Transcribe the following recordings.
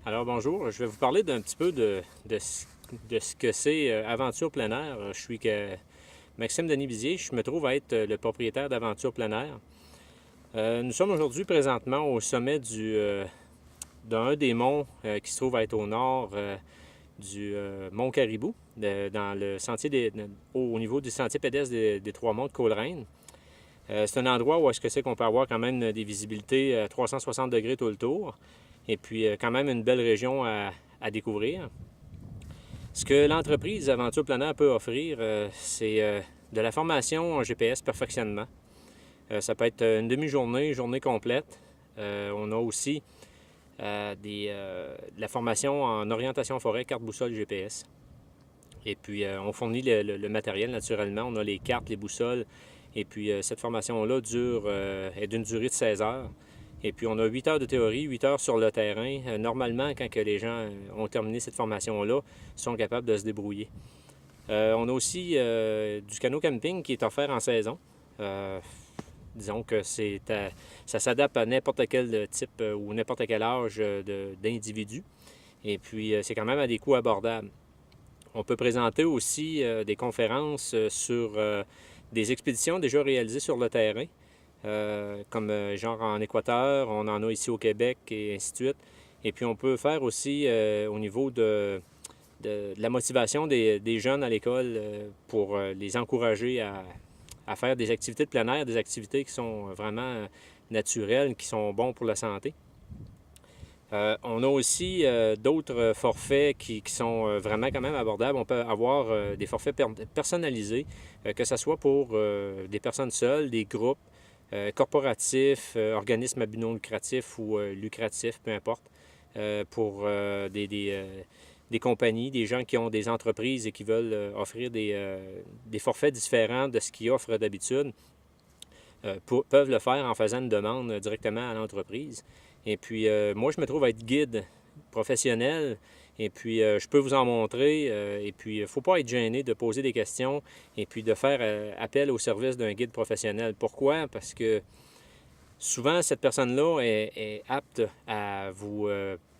Alors bonjour, je vais vous parler d'un petit peu de ce que c'est Aventure plein air. Je suis Maxime Denis Bizier, je me trouve à être le propriétaire d'Aventure plein air. Nous sommes aujourd'hui présentement au sommet d'un des monts qui se trouve à être au nord du mont Caribou, dans le sentier au niveau du sentier pédestre des Trois Monts de Coleraine. C'est un endroit où est-ce que c'est qu'on peut avoir quand même des visibilités à 360 degrés tout le tour. Et puis, quand même une belle région à découvrir. Ce que l'entreprise Aventure plein air peut offrir, c'est de la formation en GPS perfectionnement. Ça peut être une demi-journée, journée complète. On a aussi de la formation en orientation forêt, carte boussole GPS. Et puis, on fournit le matériel naturellement. On a les cartes, les boussoles. Et puis, cette formation-là est d'une durée de 16 heures. Et puis, on a 8 heures de théorie, 8 heures sur le terrain. Normalement, quand que les gens ont terminé cette formation-là, ils sont capables de se débrouiller. On a aussi du canot camping qui est offert en saison. Disons que ça s'adapte à n'importe quel type ou n'importe quel âge d'individu. Et puis, c'est quand même à des coûts abordables. On peut présenter aussi des conférences sur des expéditions déjà réalisées sur le terrain. Comme genre en Équateur, on en a ici au Québec et ainsi de suite. Et puis on peut faire aussi au niveau de la motivation des jeunes à l'école pour les encourager à faire des activités de plein air, des activités qui sont vraiment naturelles, qui sont bons pour la santé. On a aussi d'autres forfaits qui sont vraiment quand même abordables. On peut avoir des forfaits personnalisés, que ce soit pour des personnes seules, des groupes, corporatifs, organismes à but non lucratif ou lucratifs, peu importe, pour des compagnies, des gens qui ont des entreprises et qui veulent offrir des forfaits différents de ce qu'ils offrent d'habitude, peuvent le faire en faisant une demande directement à l'entreprise. Et puis, moi, je me trouve à être guide professionnel. Et puis, je peux vous en montrer. Et puis, il ne faut pas être gêné de poser des questions et puis de faire appel au service d'un guide professionnel. Pourquoi? Parce que souvent, cette personne-là est apte à vous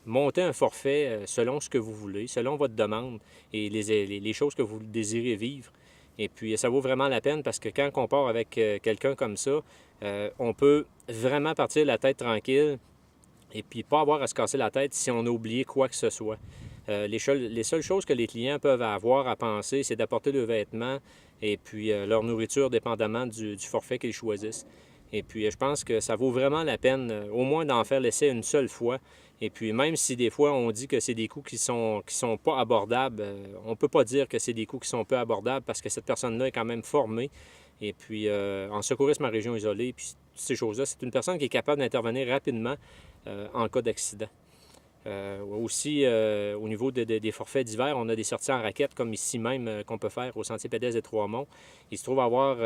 monter un forfait selon ce que vous voulez, selon votre demande et les choses que vous désirez vivre. Et puis, ça vaut vraiment la peine parce que quand on part avec quelqu'un comme ça, on peut vraiment partir la tête tranquille et puis pas avoir à se casser la tête si on a oublié quoi que ce soit. Les seules choses que les clients peuvent avoir à penser, c'est d'apporter leurs vêtements et puis leur nourriture dépendamment du forfait qu'ils choisissent. Et puis je pense que ça vaut vraiment la peine au moins d'en faire l'essai une seule fois. Et puis même si des fois on dit que c'est des coûts qui sont pas abordables, on ne peut pas dire que c'est des coûts qui sont peu abordables parce que cette personne-là est quand même formée. Et puis en secourisme en région isolée, puis ces choses-là, c'est une personne qui est capable d'intervenir rapidement en cas d'accident. Aussi, au niveau des forfaits d'hiver, on a des sorties en raquette, comme ici même, qu'on peut faire au sentier pédestre des Trois-Monts. Il se trouve avoir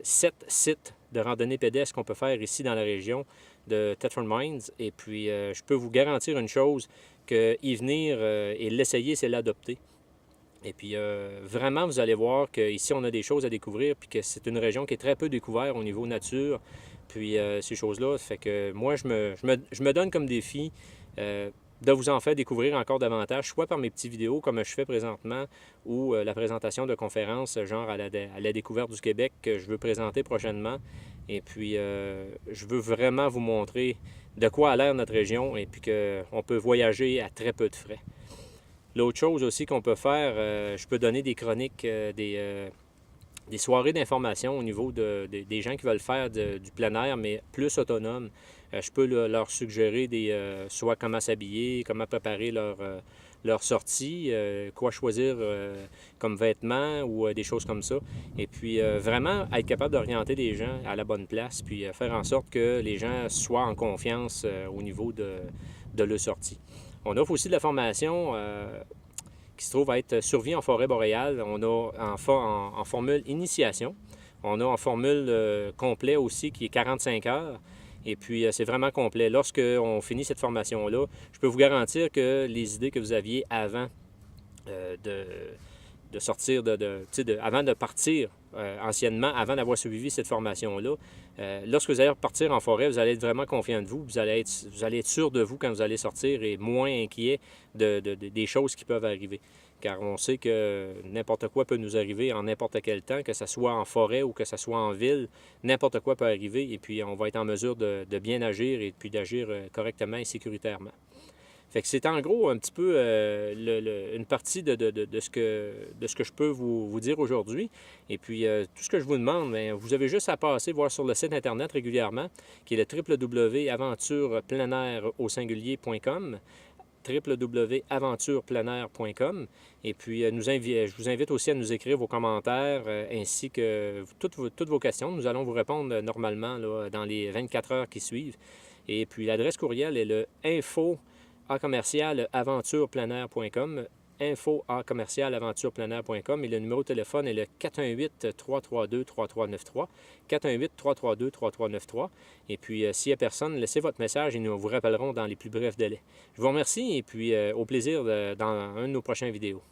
7 sites de randonnée pédestre qu'on peut faire ici dans la région de Thetford Mines. Et puis, je peux vous garantir une chose, que y venir et l'essayer, c'est l'adopter. Et puis, vraiment, vous allez voir qu'ici, on a des choses à découvrir, puis que c'est une région qui est très peu découverte au niveau nature. Puis, ces choses-là, ça fait que moi, je me donne comme défi de vous en faire découvrir encore davantage, soit par mes petites vidéos comme je fais présentement, ou la présentation de conférences, genre à la découverte du Québec que je veux présenter prochainement. Et puis, je veux vraiment vous montrer de quoi a l'air notre région et puis qu'on peut voyager à très peu de frais. L'autre chose aussi qu'on peut faire, je peux donner des chroniques, des soirées d'information au niveau des gens qui veulent faire du plein air, mais plus autonome. Je peux leur suggérer soit comment s'habiller, comment préparer leur sortie, quoi choisir comme vêtements ou des choses comme ça. Et puis vraiment être capable d'orienter les gens à la bonne place, puis faire en sorte que les gens soient en confiance au niveau de leur sortie. On offre aussi de la formation qui se trouve à être survie en forêt boréale. On a en formule initiation. On a en formule complet aussi qui est 45 heures. Et puis, c'est vraiment complet. Lorsqu'on finit cette formation-là, je peux vous garantir que les idées que vous aviez avant de sortir, avant de partir anciennement, avant d'avoir suivi cette formation-là, lorsque vous allez repartir en forêt, vous allez être vraiment confiant de vous. Vous allez être sûr de vous quand vous allez sortir et moins inquiet des choses qui peuvent arriver. Car on sait que n'importe quoi peut nous arriver en n'importe quel temps, que ce soit en forêt ou que ce soit en ville, n'importe quoi peut arriver et puis on va être en mesure de bien agir et puis d'agir correctement et sécuritairement. Fait que c'est en gros un petit peu une partie de ce que je peux vous dire aujourd'hui. Et puis, tout ce que je vous demande, bien, vous avez juste à passer voir sur le site Internet régulièrement, qui est le www.aventurepleinair.com www.aventurepleinair.com. Et puis, je vous invite aussi à nous écrire vos commentaires ainsi que toutes vos questions. Nous allons vous répondre normalement là, dans les 24 heures qui suivent. Et puis, l'adresse courriel est le info@aventurepleinair.com, info@aventurepleinair.com, et le numéro de téléphone est le 418-332-3393, 418-332-3393. Et puis, s'il n'y a personne, laissez votre message et nous vous rappellerons dans les plus brefs délais. Je vous remercie et puis au plaisir dans un de nos prochaines vidéos.